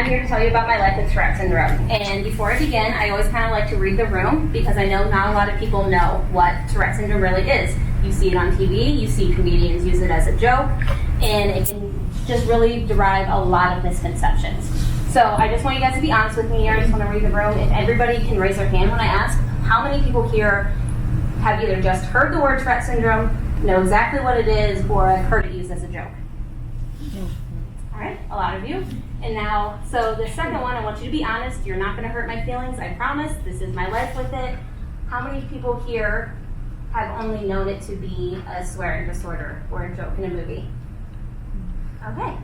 I'm here to tell you about my life with Tourette Syndrome. And before I begin, I always kind of like to read the room because I know not a lot of people know what Tourette Syndrome really is. You see it on TV, you see comedians use it as a joke, and it can just really derive a lot of misconceptions. So I just want you guys to be honest with me here. I just want to read the room. If everybody can raise their hand when I ask, how many people here have either just heard the word Tourette Syndrome, know exactly what it is, or have heard it used as a joke? All right, a lot of you. And now, so the second one, I want you to be honest. You're not going to hurt my feelings, I promise. This is my life with it. How many people here have only known it to be a swearing disorder or a joke in a movie? Okay,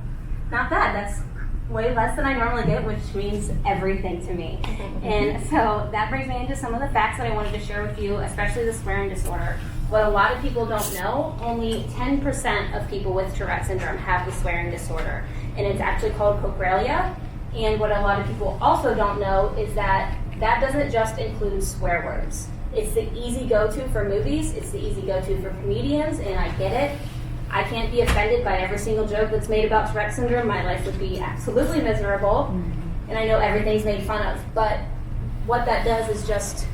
not bad. That's way less than I normally get, which means everything to me. And so that brings me into some of the facts that I wanted to share with you, especially the swearing disorder. What a lot of people don't know, only 10% of people with Tourette syndrome have the swearing disorder, and it's actually called cochralia. And what a lot of people also don't know is that that doesn't just include swear words. It's the easy go-to for movies, it's the easy go-to for comedians, and I get it. I can't be offended by every single joke that's made about Tourette syndrome. My life would be absolutely miserable, and I know everything's made fun of. But what that does is just,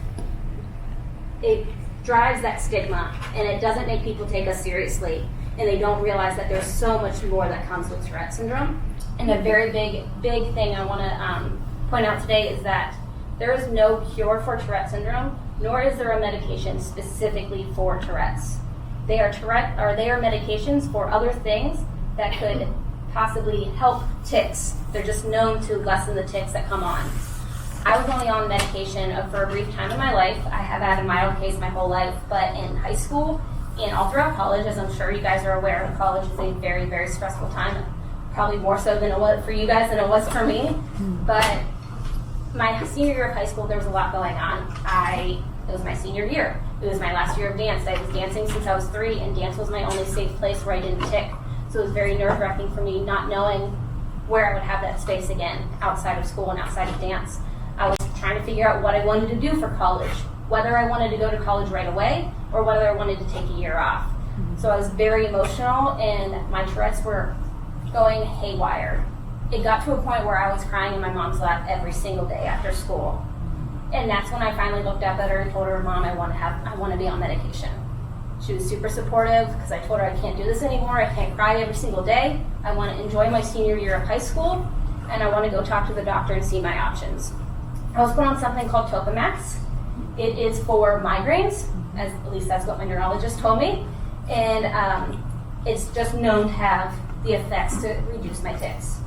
it drives that stigma, and it doesn't make people take us seriously, and they don't realize that there's so much more that comes with Tourette syndrome. And a very big thing I want to point out today is that there is no cure for Tourette syndrome, nor is there a medication specifically for Tourette's. They are medications for other things that could possibly help tics. They're just known to lessen the tics that come on. I was only on medication for a brief time in my life. I have had a mild case my whole life, but in high school and all throughout college, as I'm sure you guys are aware, college is a very, very stressful time, probably more so than it was for you guys than it was for me. But my senior year of high school, there was a lot going on. It was my senior year. It was my last year of dance. I was dancing since I was 3, and dance was my only safe place where I didn't tic. So it was very nerve-wracking for me not knowing where I would have that space again outside of school and outside of dance. I was trying to figure out what I wanted to do for college, whether I wanted to go to college right away or whether I wanted to take a year off. So I was very emotional, and my Tourette's were going haywire. It got to a point where I was crying in my mom's lap every single day after school. And that's when I finally looked up at her and told her, Mom, I want to be on medication. She was super supportive because I told her I can't do this anymore. I can't cry every single day. I want to enjoy my senior year of high school, and I want to go talk to the doctor and see my options. I was put on something called Topamax. It is for migraines, at least that's what my neurologist told me, and it's just known to have the effects to reduce my tics.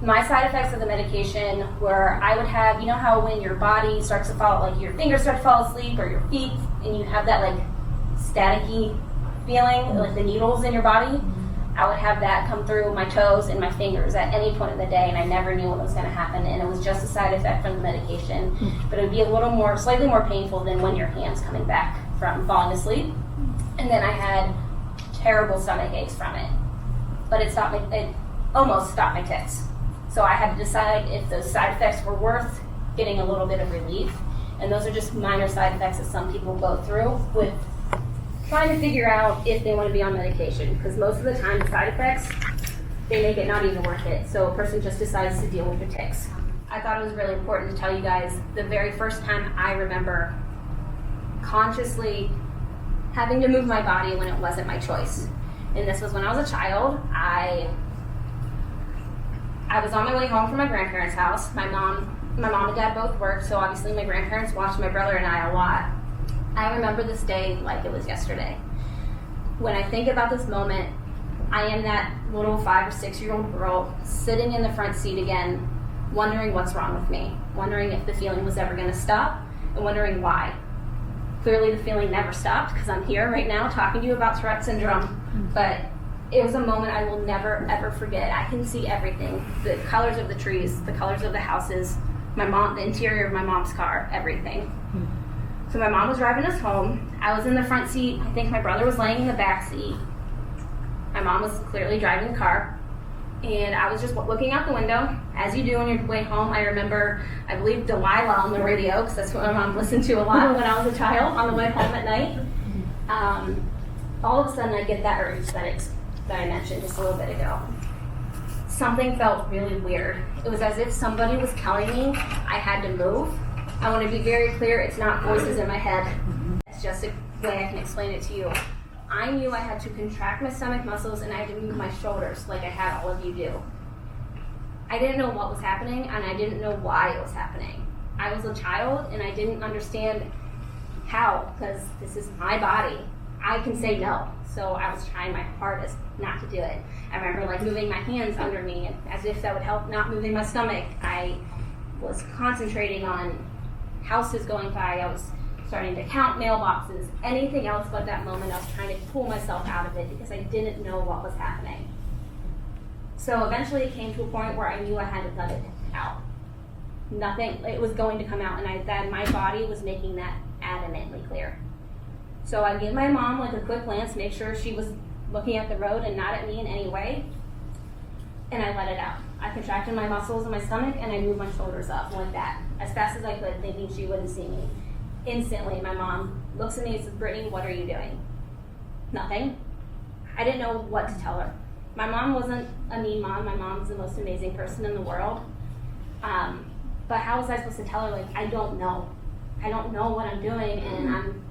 My side effects of the medication were I would have, you know how when your body starts to fall, like your fingers start to fall asleep or your feet, and you have that like staticky feeling, like the needles in your body? I would have that come through my toes and my fingers at any point in the day, and I never knew what was going to happen, and it was just a side effect from the medication. But it would be slightly more painful than when your hand's coming back from falling asleep. And then I had terrible stomach aches from it. But it almost stopped my tics. So I had to decide if those side effects were worth getting a little bit of relief. And those are just minor side effects that some people go through with trying to figure out if they want to be on medication. Because most of the time, the side effects, they make it not even worth it. So a person just decides to deal with the tics. I thought it was really important to tell you guys the very first time I remember consciously having to move my body when it wasn't my choice. And this was when I was a child. I was on my way home from my grandparents' house. My mom and dad both worked, so obviously my grandparents watched my brother and I a lot. I remember this day like it was yesterday. When I think about this moment, I am that little 5 or 6 year old girl sitting in the front seat again, wondering what's wrong with me, wondering if the feeling was ever going to stop, and wondering why. Clearly the feeling never stopped because I'm here right now talking to you about Tourette syndrome, but it was a moment I will never, ever forget. I can see everything. The colors of the trees, the colors of the houses, the interior of my mom's car, everything. So my mom was driving us home. I was in the front seat. I think my brother was laying in the back seat. My mom was clearly driving the car. And I was just looking out the window, as you do on your way home. I remember, I believe, Delilah on the radio, because that's what my mom listened to a lot when I was a child on the way home at night. All of a sudden, I get that urge that I mentioned just a little bit ago. something felt really weird. It was as if somebody was telling me I had to move. I want to be very clear, it's not voices in my head. It's just a way I can explain it to you. I knew I had to contract my stomach muscles and I had to move my shoulders like I had all of you do. I didn't know what was happening and I didn't know why it was happening. I was a child and I didn't understand how, because this is my body. I can say no. So I was trying my hardest not to do it. I remember like moving my hands under me as if that would help, not moving my stomach. I was concentrating on houses going by. I was starting to count mailboxes, anything else but that moment. I was trying to pull myself out of it because I didn't know what was happening. So eventually it came to a point where I knew I had to let it out. Nothing, it was going to come out, and that my body was making that adamantly clear. So I gave my mom like a quick glance, make sure she was looking at the road and not at me in any way, and I let it out. I contracted my muscles in my stomach and I moved my shoulders up like that, as fast as I could, thinking she wouldn't see me. Instantly, my mom looks at me and says, "Brittany, what are you doing?" Nothing. I didn't know what to tell her. My mom wasn't a mean mom. My mom's the most amazing person in the world. But how was I supposed to tell her, like, I don't know. I don't know what I'm doing and I'm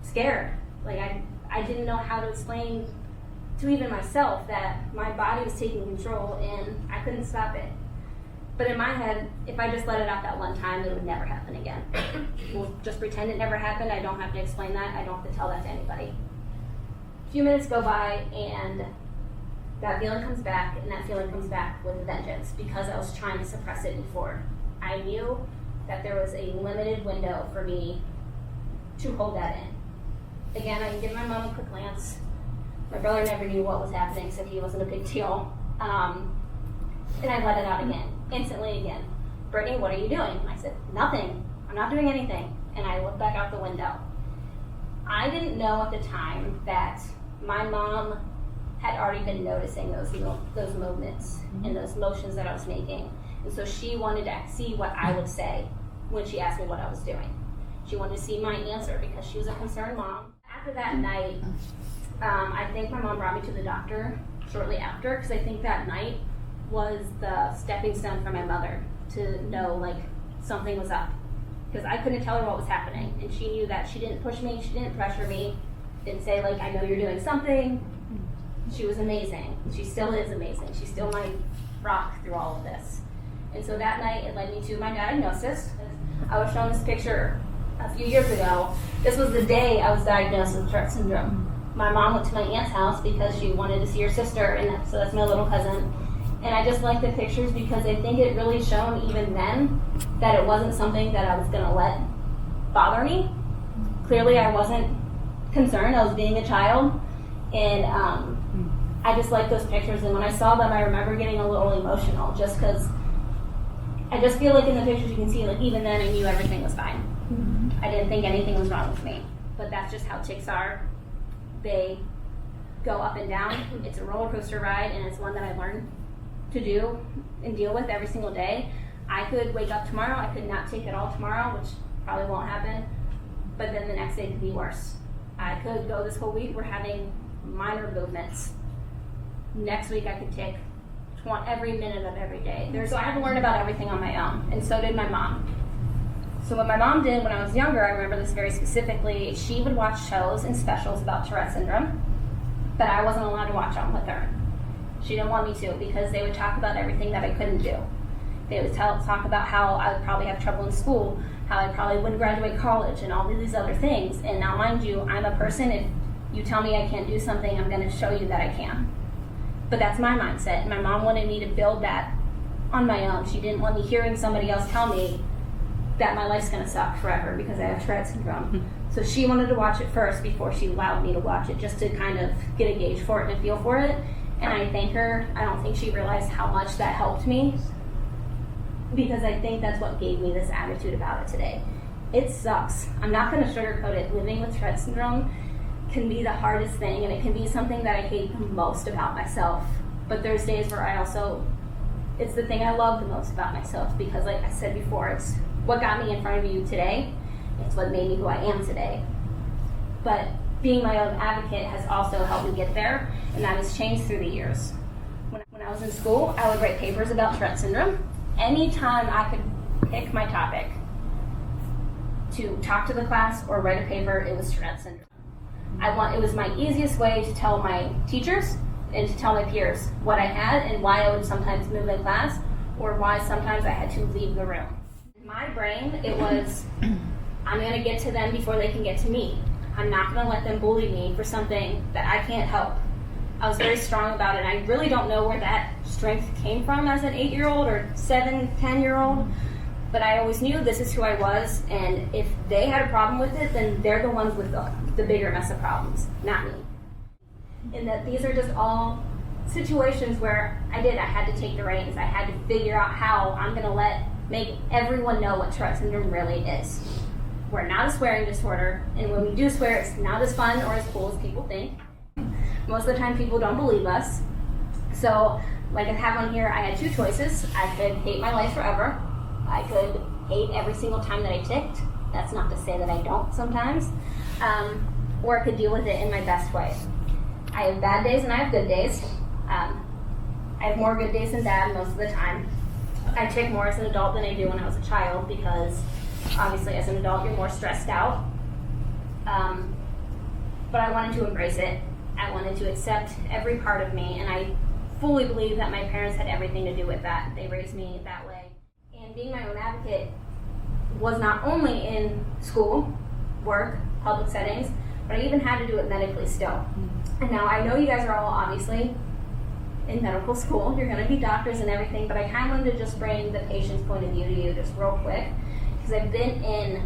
scared. Like, I didn't know how to explain to even myself that my body was taking control and I couldn't stop it. But in my head, if I just let it out that one time, it would never happen again. We'll just pretend it never happened. I don't have to explain that. I don't have to tell that to anybody. A few minutes go by and that feeling comes back, and that feeling comes back with a vengeance because I was trying to suppress it before. I knew that there was a limited window for me to hold that in. Again, I give my mom a quick glance. My brother never knew what was happening, so he wasn't a big deal. And I let it out again, instantly again. "Brittany, what are you doing?" I said, "Nothing. I'm not doing anything." And I looked back out the window. I didn't know at the time that my mom had already been noticing those movements and those motions that I was making. And so she wanted to see what I would say when she asked me what I was doing. She wanted to see my answer because she was a concerned mom. After that night, I think my mom brought me to the doctor shortly after, because I think that night was the stepping stone for my mother to know like something was up. Because I couldn't tell her what was happening, and she knew that. She didn't push me, she didn't pressure me, didn't say like, "I know you're doing something." She was amazing. She still is amazing. She's still my rock through all of this. And so that night it led me to my diagnosis. I was shown this picture a few years ago. This was the day I was diagnosed with Tourette Syndrome. My mom went to my aunt's house because she wanted to see her sister, and so that's my little cousin. And I just like the pictures because I think it really shown even then that it wasn't something that I was going to let bother me. Clearly I wasn't concerned. I was being a child. And I just like those pictures. And when I saw them, I remember getting a little emotional just because I just feel like in the pictures you can see, like even then I knew everything was fine. Mm-hmm. I didn't think anything was wrong with me. But that's just how tics are. They go up and down. It's a roller coaster ride, and it's one that I learned to do and deal with every single day. I could wake up tomorrow, I could not take it all tomorrow, which probably won't happen, but then the next day could be worse. I could go this whole week, we're having minor movements. Next week I could take every minute of every day. So I had to learn about everything on my own, and so did my mom. So what my mom did when I was younger, I remember this very specifically, she would watch shows and specials about Tourette Syndrome, but I wasn't allowed to watch them with her. She didn't want me to because they would talk about everything that I couldn't do. They would talk about how I would probably have trouble in school, how I probably wouldn't graduate college, and all these other things. And now, mind you, I'm a person, if you tell me I can't do something, I'm going to show you that I can. But that's my mindset. And my mom wanted me to build that on my own. She didn't want me hearing somebody else tell me that my life's going to suck forever because I have Tourette Syndrome. So she wanted to watch it first before she allowed me to watch it, just to kind of get a gauge for it and a feel for it. And I thank her. I don't think she realized how much that helped me, because I think that's what gave me this attitude about it today. It sucks. I'm not going to sugarcoat it. Living with Tourette Syndrome can be the hardest thing, and it can be something that I hate the most about myself. But there's days where it's the thing I love the most about myself, because like I said before, it's what got me in front of you today. It's what made me who I am today. But being my own advocate has also helped me get there, and that has changed through the years. When I was in school, I would write papers about Tourette syndrome. Anytime I could pick my topic to talk to the class or write a paper, it was Tourette syndrome. It was my easiest way to tell my teachers and to tell my peers what I had and why I would sometimes move in class or why sometimes I had to leave the room. In my brain, it was, I'm going to get to them before they can get to me. I'm not going to let them bully me for something that I can't help. I was very strong about it. I really don't know where that strength came from as an 8-year-old or 7, 10-year-old, but I always knew this is who I was, and if they had a problem with it, then they're the ones with the bigger mess of problems, not me. And that these are just all situations where I had to take the reins. I had to figure out how I'm going to make everyone know what Tourette syndrome really is. We're not a swearing disorder, and when we do swear, it's not as fun or as cool as people think. Most of the time, people don't believe us. So, like I have on here, I had 2 choices. I could hate my life forever. I could hate every single time that I ticked. That's not to say that I don't sometimes. Or I could deal with it in my best way. I have bad days and I have good days. I have more good days than bad most of the time. I tick more as an adult than I do when I was a child because obviously as an adult you're more stressed out. But I wanted to embrace it. I wanted to accept every part of me, and I fully believe that my parents had everything to do with that. They raised me that way. And being my own advocate was not only in school, work, public settings, but I even had to do it medically still. And now I know you guys are all obviously in medical school. You're going to be doctors and everything, but I kind of wanted to just bring the patient's point of view to you just real quick, because I've been in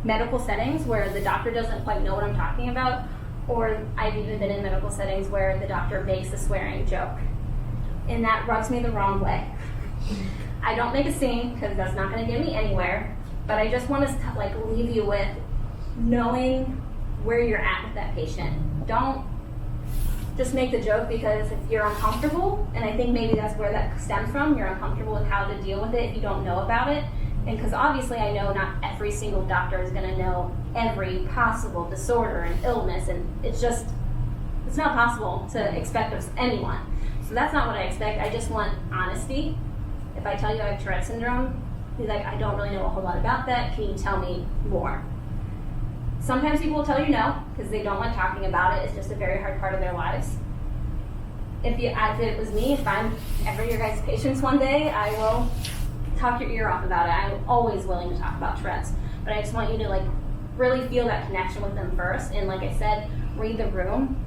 medical settings where the doctor doesn't quite know what I'm talking about, or I've even been in medical settings where the doctor makes a swearing joke. And that rubs me the wrong way. I don't make a scene because that's not going to get me anywhere, but I just want to leave you with knowing where you're at with that patient. Don't just make the joke because if you're uncomfortable, and I think maybe that's where that stems from, you're uncomfortable with how to deal with it if you don't know about it. And because obviously I know not every single doctor is going to know every possible disorder and illness, and it's not possible to expect of anyone. So that's not what I expect. I just want honesty. If I tell you I have Tourette syndrome, be like, I don't really know a whole lot about that. Can you tell me more? Sometimes people will tell you no, because they don't like talking about it. It's just a very hard part of their lives. If it was me, if I'm ever your guys' patients one day, I will talk your ear off about it. I'm always willing to talk about Tourette's, but I just want you to really feel that connection with them first. And like I said, read the room.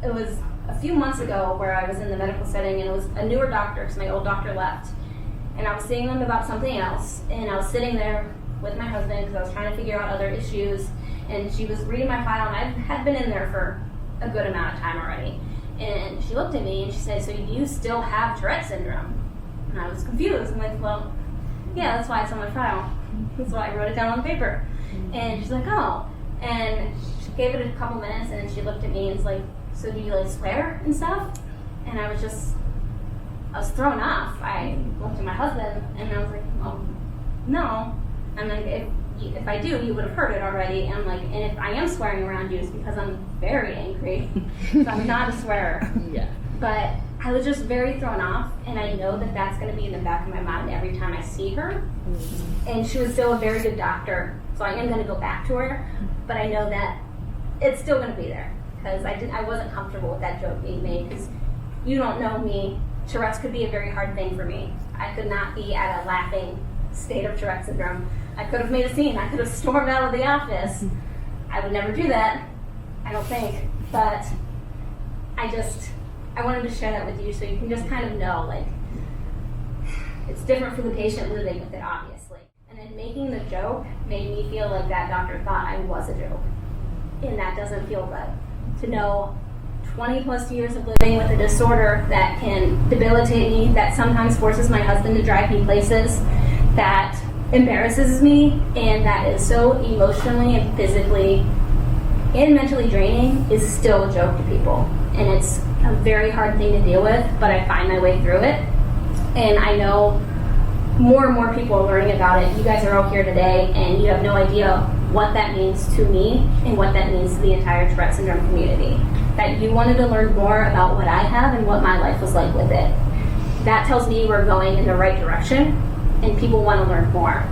It was a few months ago where I was in the medical setting, and it was a newer doctor because my old doctor left. And I was seeing them about something else, and I was sitting there with my husband because I was trying to figure out other issues, and she was reading my file, and I had been in there for a good amount of time already. And she looked at me and she said, "So you still have Tourette syndrome?" And I was confused. I'm like, "Well, yeah, that's why it's on my file. That's why I wrote it down on the paper." And she's like, "Oh." And she gave it a couple minutes, and then she looked at me and was like, "So do you swear and stuff?" And I was thrown off. I looked at my husband and I was like, "Oh, no." I'm like, if I do, you would have heard it already. And I'm like, and if I am swearing around you, it's because I'm very angry. So I'm not a swearer. Yeah. But I was just very thrown off, and I know that that's going to be in the back of my mind every time I see her. Mm-hmm. And she was still a very good doctor, so I am going to go back to her. But I know that it's still going to be there because I wasn't comfortable with that joke being made, because you don't know me. Tourette's could be a very hard thing for me. I could not be at a laughing state of Tourette syndrome. I could have made a scene. I could have stormed out of the office. I would never do that, I don't think. But I wanted to share that with you so you can just kind of know, it's different for the patient living with it, obviously. And then making the joke made me feel like that doctor thought I was a joke. And that doesn't feel good. To know 20 plus years of living with a disorder that can debilitate me, that sometimes forces my husband to drive me places, that embarrasses me, and that is so emotionally and physically and mentally draining, is still a joke to people. And it's a very hard thing to deal with, but I find my way through it. And I know more and more people are learning about it. You guys are all here today, and you have no idea what that means to me and what that means to the entire Tourette syndrome community. that you wanted to learn more about what I have and what my life was like with it. That tells me we're going in the right direction and people want to learn more.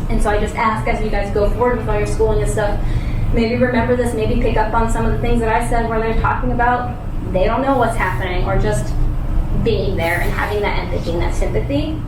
And so I just ask, as you guys go forward with all your schooling and stuff, maybe remember this, maybe pick up on some of the things that I said where they're talking about they don't know what's happening, or just being there and having that empathy and that sympathy.